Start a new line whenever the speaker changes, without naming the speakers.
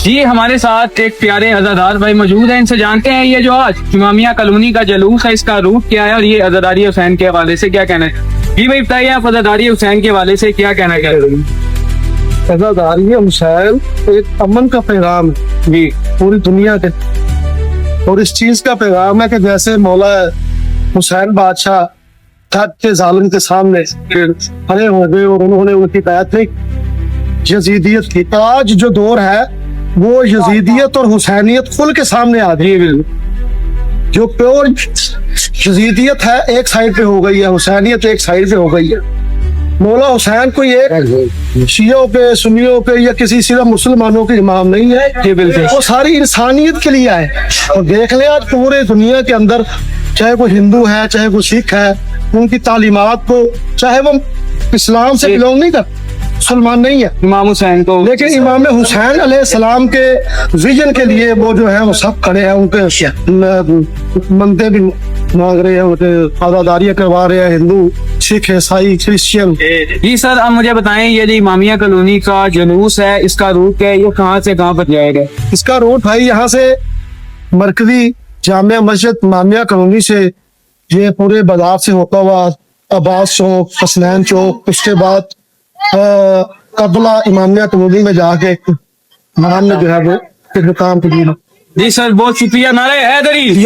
جی ہمارے ساتھ ایک پیارے عزادار بھائی موجود ہیں، ان سے جانتے ہیں یہ جو آج امامیہ کالونی کا جلوس ہے اس کا روٹ کیا ہے اور یہ عزاداری حسین کے حوالے سے کیا کہنا ہے۔ جی بھائی بتائیے آپ عزاداری حسین کے حوالے سے کیا کہنا چاہتے ہیں؟
عزاداری حسین ایک امن کا پیغام ہے
جی
پوری دنیا کے، اور اس چیز کا پیغام ہے کہ جیسے مولا حسین بادشاہ تھک کے ظالم کے سامنے کھڑے ہو گئے اور انہوں نے ان کی بیعت نہیں یزیدیت کی، آج جو دور ہے وہ یزیدیت اور حسینیت کھل کے سامنے آ گئی ہے۔ جو پیور یزیدیت ہے ایک سائڈ پہ ہو گئی ہے، حسینیت ایک سائڈ پہ ہو گئی ہے۔ مولا حسین کوئی ایک شیعوں پہ سنیوں پہ یا کسی صرف مسلمانوں کے امام نہیں ہے، وہ ساری انسانیت کے لیے آئے۔ اور دیکھ لیں آج پورے دنیا کے اندر چاہے کوئی ہندو ہے چاہے کوئی سکھ ہے، ان کی تعلیمات کو چاہے وہ اسلام سے بلونگ نہیں کرتے، مسلمان نہیں ہے،
امام حسین کو،
لیکن امام حسین علیہ السلام کے ویژن کے لیے وہ جو ہے وہ سب کھڑے ہیں، ان کے منتے بھی مانگ رہے ہیں، ان کے عزاداریاں کروا رہے ہیں، ہندو سکھ عیسائی کرسچن۔
جی سر اب مجھے بتائیں یہ جو امامیہ کالونی کا جلوس ہے اس کا روٹ کیا ہے، یہ کہاں سے کہاں پر جائے گا؟
اس کا روٹ بھائی یہاں سے مرکزی جامعہ مسجد امامیہ کالونی سے یہ پورے بازار سے ہوتا ہوا عباس چوک، حسنین چوک، اس کے بعد قبلہ امامیہ کالونی میں جا کے نام میں جو ہے وہ اختتام کی۔
جی سر بہت شکریہ، نعرہ حیدری۔